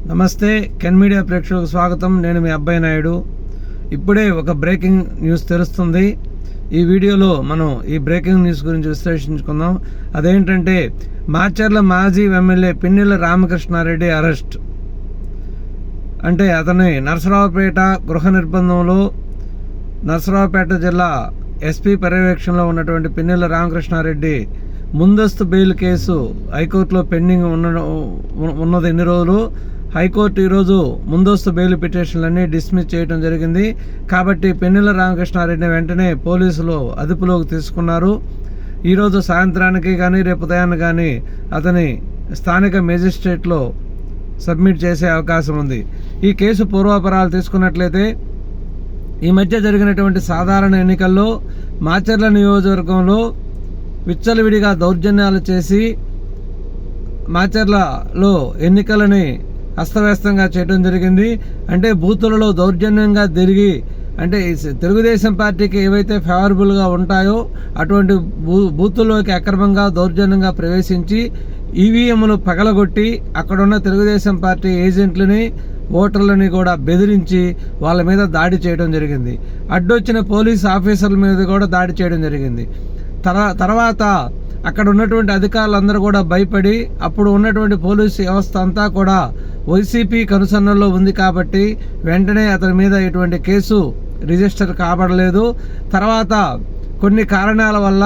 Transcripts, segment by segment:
నమస్తే can media ప్రేక్షకులకు స్వాగతం. నేను మీ అబ్బాయి నాయుడు. ఇప్పుడే ఒక బ్రేకింగ్ న్యూస్ తెలుస్తుంది. ఈ వీడియోలో మనం ఈ బ్రేకింగ్ న్యూస్ గురించి విశ్లేషించుకుందాం. అదేంటంటే మాచర్ల మాజీ ఎమ్మెల్యే పిన్నెల రామకృష్ణారెడ్డి అరెస్ట్. అంటే అతని నరసరావుపేట గృహ నిర్బంధంలో నరసరావుపేట జిల్లా ఎస్పీ పర్యవేక్షణలో ఉన్నటువంటి పిన్నెల రామకృష్ణారెడ్డి ముందస్తు బెయిల్ కేసు హైకోర్టులో పెండింగ్ ఉన్నది ఎన్ని రోజులు. హైకోర్టు ఈరోజు ముందస్తు బెయిల్ పిటిషన్లన్నీ డిస్మిస్ చేయడం జరిగింది. కాబట్టి పిన్నెల రామకృష్ణారెడ్డిని వెంటనే పోలీసులు అదుపులోకి తీసుకున్నారు. ఈరోజు సాయంత్రానికి కానీ రేపు ఉదయాన్ని కానీ అతని స్థానిక మేజిస్ట్రేట్లో సబ్మిట్ చేసే అవకాశం ఉంది. ఈ కేసు పూర్వాపరాలు తీసుకున్నట్లయితే ఈ మధ్య జరిగినటువంటి సాధారణ ఎన్నికల్లో మాచర్ల నియోజకవర్గంలో విచ్చలవిడిగా దౌర్జన్యాలు చేసి మాచర్లలో ఎన్నికలని అస్తవ్యస్తంగా చేయడం జరిగింది. అంటే బూతులలో దౌర్జన్యంగా తిరిగి అంటే తెలుగుదేశం పార్టీకి ఏవైతే ఫేవరబుల్గా ఉంటాయో అటువంటి బూతుల్లోకి అక్రమంగా దౌర్జన్యంగా ప్రవేశించి ఈవీఎంలు పగలగొట్టి అక్కడున్న తెలుగుదేశం పార్టీ ఏజెంట్లని ఓటర్లని కూడా బెదిరించి వాళ్ళ మీద దాడి చేయడం జరిగింది. అడ్డొచ్చిన పోలీస్ ఆఫీసర్ల మీద కూడా దాడి చేయడం జరిగింది. తర్వాత అక్కడ ఉన్నటువంటి అధికారులందరూ కూడా భయపడి అప్పుడు ఉన్నటువంటి పోలీసు వ్యవస్థ అంతా కూడా వైసీపీ కనుసన్నల్లో ఉంది కాబట్టి వెంటనే అతని మీద ఎటువంటి కేసు రిజిస్టర్ కాబడలేదు. తర్వాత కొన్ని కారణాల వల్ల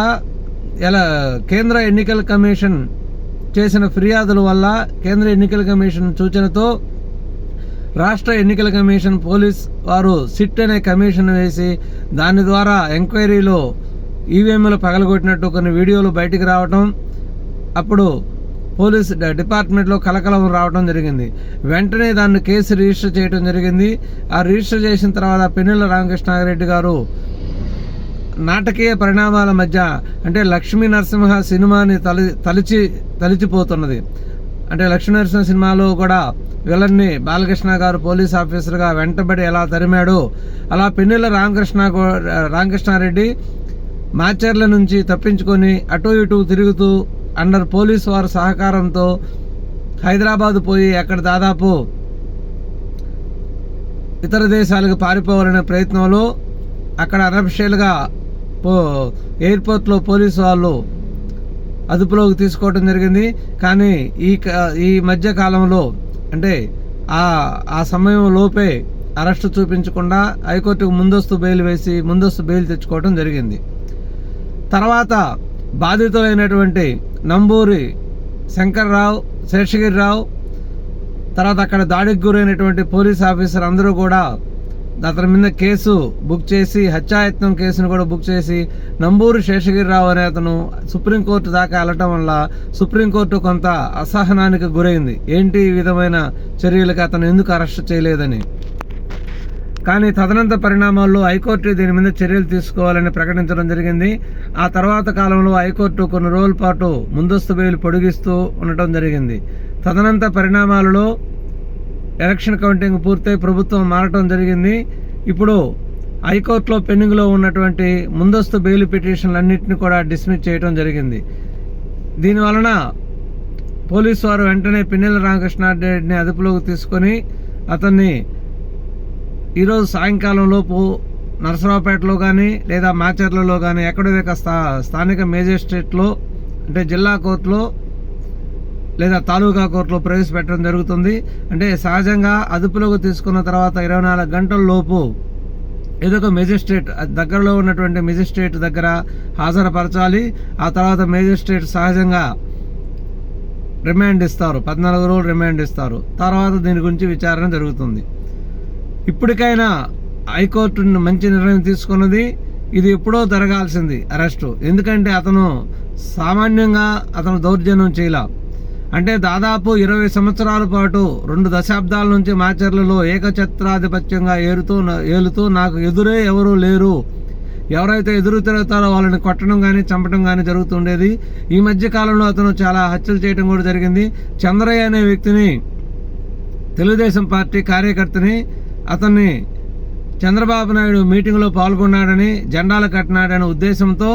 కేంద్ర ఎన్నికల కమిషన్ చేసిన ఫిర్యాదుల వల్ల కేంద్ర ఎన్నికల కమిషన్ సూచనతో రాష్ట్ర ఎన్నికల కమిషన్ పోలీస్ వారు సిట్ అనే కమిషన్ వేసి దాని ద్వారా ఎంక్వైరీలో ఈవీఎంలు పగలగొట్టినట్టు కొన్ని వీడియోలు బయటికి రావటం, అప్పుడు పోలీస్ డిపార్ట్మెంట్లో కలకలం రావడం జరిగింది. వెంటనే దాన్ని కేసు రిజిస్టర్ చేయడం జరిగింది. ఆ రిజిస్టర్ చేసిన తర్వాత పిన్నెల రామకృష్ణారెడ్డి గారు నాటకీయ పరిణామాల మధ్య అంటే లక్ష్మీ నరసింహ సినిమాని తలిచిపోతున్నది. అంటే లక్ష్మీ నరసింహ సినిమాలో కూడా విలన్ని బాలకృష్ణ గారు పోలీస్ ఆఫీసర్గా వెంటబడి ఎలా తరిమాడో అలా పిన్నెల రామకృష్ణారెడ్డి మాచర్ల నుంచి తప్పించుకొని అటు ఇటు తిరుగుతూ అండర్ పోలీసు వారి సహకారంతో హైదరాబాద్ పోయి అక్కడ దాదాపు ఇతర దేశాలకు పారిపోవాలనే ప్రయత్నంలో అక్కడ అనఫిషియల్గా ఎయిర్పోర్ట్లో పోలీసు వాళ్ళు అదుపులోకి తీసుకోవడం జరిగింది. కానీ ఈ మధ్య కాలంలో అంటే ఆ సమయం లోపే అరెస్టు చూపించకుండా హైకోర్టుకు ముందస్తు బెయిల్ వేసి ముందస్తు బెయిల్ తెచ్చుకోవడం జరిగింది. తర్వాత బాధితులైనటువంటి నంబూరి శంకర్రావు, శేషగిరిరావు, తర్వాత అక్కడ దాడికి గురైనటువంటి పోలీస్ ఆఫీసర్ అందరూ కూడా అతని మీద కేసు బుక్ చేసి హత్యాయత్నం కేసును కూడా బుక్ చేసి నంబూరి శేషగిరిరావు అనే అతను సుప్రీంకోర్టు దాకా వెళ్ళటం వల్ల సుప్రీంకోర్టు కొంత అసహనానికి గురైంది. ఏంటి ఈ విధమైన చర్యలకు అతను ఎందుకు అరెస్ట్ చేయలేదని. కానీ తదనంతర పరిణామాల్లో హైకోర్టు దీని మీద చర్యలు తీసుకోవాలని ప్రకటించడం జరిగింది. ఆ తర్వాత కాలంలో హైకోర్టు కొన్ని రోజుల పాటు ముందస్తు బెయిల్ పొడిగిస్తూ ఉండటం జరిగింది. తదనంతర పరిణామాలలో ఎలక్షన్ కౌంటింగ్ పూర్తయి ప్రభుత్వం మారటం జరిగింది. ఇప్పుడు హైకోర్టులో పెండింగ్లో ఉన్నటువంటి ముందస్తు బెయిల్ పిటిషన్లన్నింటినీ కూడా డిస్మిస్ చేయడం జరిగింది. దీనివలన పోలీసు వారు వెంటనే పిన్నెల రామకృష్ణారెడ్డిని అదుపులోకి తీసుకొని అతన్ని ఈరోజు సాయంకాలం లోపు నరసరావుపేటలో కానీ లేదా మాచర్లలో కానీ ఎక్కడో స్థానిక మేజిస్ట్రేట్లో అంటే జిల్లా కోర్టులో లేదా తాలూకా కోర్టులో ప్రవేశపెట్టడం జరుగుతుంది. అంటే సహజంగా అదుపులోకి తీసుకున్న తర్వాత 24 గంటల లోపు ఏదో ఒక మేజిస్ట్రేట్ దగ్గరలో ఉన్నటువంటి మేజిస్ట్రేట్ దగ్గర హాజరుపరచాలి. ఆ తర్వాత మేజిస్ట్రేట్ సహజంగా రిమాండ్ ఇస్తారు, 14 రోజులు రిమాండ్ ఇస్తారు. తర్వాత దీని గురించి విచారణ జరుగుతుంది. ఇప్పటికైనా హైకోర్టు మంచి నిర్ణయం తీసుకున్నది. ఇది ఎప్పుడో జరగాల్సింది అరెస్టు. ఎందుకంటే అతను సామాన్యంగా దౌర్జన్యం చేయలే. అంటే దాదాపు 20 సంవత్సరాల పాటు 2 దశాబ్దాల నుంచి మాచర్లలో ఏకఛత్రాధిపత్యంగా ఏలుతూ నాకు ఎదురే ఎవరూ లేరు, ఎవరైతే ఎదురు తిరుగుతారో వాళ్ళని కొట్టడం కానీ చంపడం కానీ జరుగుతుండేది. ఈ మధ్య కాలంలో అతను చాలా హత్యలు చేయడం కూడా జరిగింది. చంద్రయ్య అనే వ్యక్తిని, తెలుగుదేశం పార్టీ కార్యకర్తని, అతన్ని చంద్రబాబు నాయుడు మీటింగ్లో పాల్గొన్నాడని జెండాలు కట్టినాడనే ఉద్దేశంతో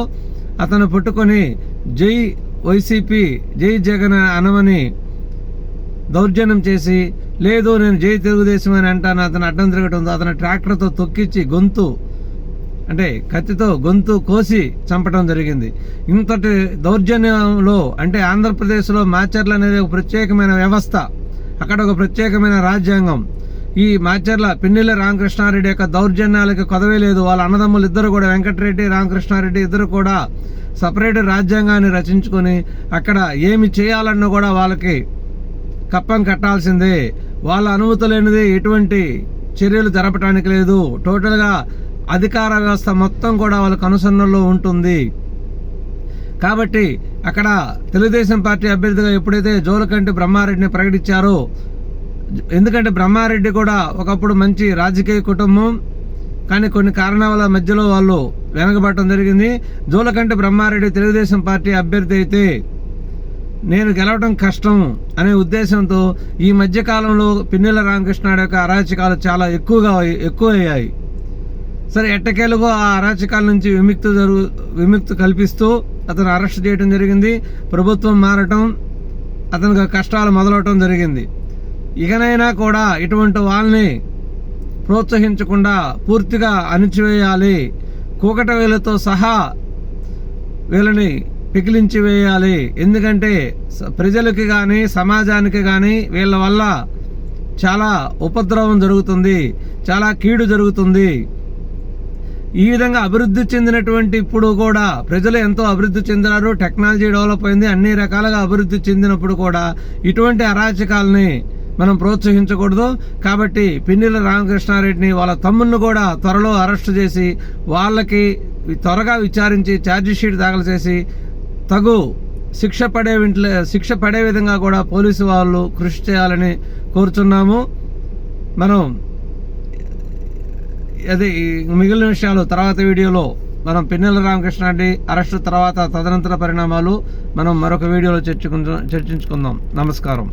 అతను పట్టుకొని జై వైసీపీ జై జగన్ అనమని దౌర్జన్యం చేసి, లేదు నేను జై తెలుగుదేశం అని అంటాను, అతను అడ్డం తిరగటంతో అతను ట్రాక్టర్తో తొక్కిచ్చి కత్తితో గొంతు కోసి చంపడం జరిగింది. ఇంతటి దౌర్జన్యంలో అంటే ఆంధ్రప్రదేశ్లో మాచర్ల అనేది ఒక ప్రత్యేకమైన వ్యవస్థ, అక్కడ ఒక ప్రత్యేకమైన రాజ్యాంగం. ఈ మాచర్ల పిన్నెల రామకృష్ణారెడ్డి యొక్క దౌర్జన్యాలకు కొదవే లేదు. వాళ్ళ అన్నదమ్ములు ఇద్దరు కూడా, వెంకటరెడ్డి రామకృష్ణారెడ్డి ఇద్దరు కూడా సపరేట్ రాజ్యాంగాన్ని రచించుకొని అక్కడ ఏమి చేయాలన్నా కూడా వాళ్ళకి కప్పం కట్టాల్సిందే. వాళ్ళ అనుమతి లేనిది ఎటువంటి చర్యలు జరపడానికి లేదు. టోటల్గా అధికార వ్యవస్థ మొత్తం కూడా వాళ్ళ కనుసన్నల్లో ఉంటుంది. కాబట్టి అక్కడ తెలుగుదేశం పార్టీ అభ్యర్థిగా ఎప్పుడైతే జోలకంటి బ్రహ్మారెడ్డిని ప్రకటించారో, ఎందుకంటే బ్రహ్మారెడ్డి కూడా ఒకప్పుడు మంచి రాజకీయ కుటుంబం, కానీ కొన్ని కారణాల మధ్యలో వాళ్ళు వెనకబడటం జరిగింది. జోలకంటి బ్రహ్మారెడ్డి తెలుగుదేశం పార్టీ అభ్యర్థి అయితే నేను గెలవడం కష్టం అనే ఉద్దేశంతో ఈ మధ్యకాలంలో పిన్నెల రామకృష్ణారెడ్డి యొక్క అరాచకాలు చాలా ఎక్కువయ్యాయి. సరే, ఎట్టకేలుగో ఆ అరాచకాల నుంచి విముక్తి కల్పిస్తూ అతను అరెస్ట్ చేయడం జరిగింది. ప్రభుత్వం మారటం, అతనికి కష్టాలు మొదలవటం జరిగింది. ఇకనైనా కూడా ఇటువంటి వాళ్ళని ప్రోత్సహించకుండా పూర్తిగా అణిచివేయాలి. కూకట వేలతో సహా వీళ్ళని పికిలించి వేయాలి. ఎందుకంటే ప్రజలకి కానీ సమాజానికి కానీ వీళ్ళ వల్ల చాలా ఉపద్రవం జరుగుతుంది, చాలా కీడు జరుగుతుంది. ఈ విధంగా అభివృద్ధి చెందినటువంటి ఇప్పుడు కూడా ప్రజలు ఎంతో అభివృద్ధి చెందినారు, టెక్నాలజీ డెవలప్ అయింది, అన్ని రకాలుగా అభివృద్ధి చెందినప్పుడు కూడా ఇటువంటి అరాచకాలని మనం ప్రోత్సహించకూడదు. కాబట్టి పిన్నెల రామకృష్ణారెడ్డిని వాళ్ళ తమ్ముడిని కూడా త్వరలో అరెస్టు చేసి వాళ్ళకి త్వరగా విచారించి ఛార్జిషీట్ దాఖలు చేసి తగు శిక్ష పడే విధంగా కూడా పోలీసు వాళ్ళు కృషి చేయాలని కోరుచున్నాము. మనం అది మిగిలిన విషయాలు తర్వాత వీడియోలో మనం పిన్నెల రామకృష్ణారెడ్డి అరెస్టు తర్వాత తదనంతర పరిణామాలు మనం మరొక వీడియోలో చర్చించుకుందాం. నమస్కారం.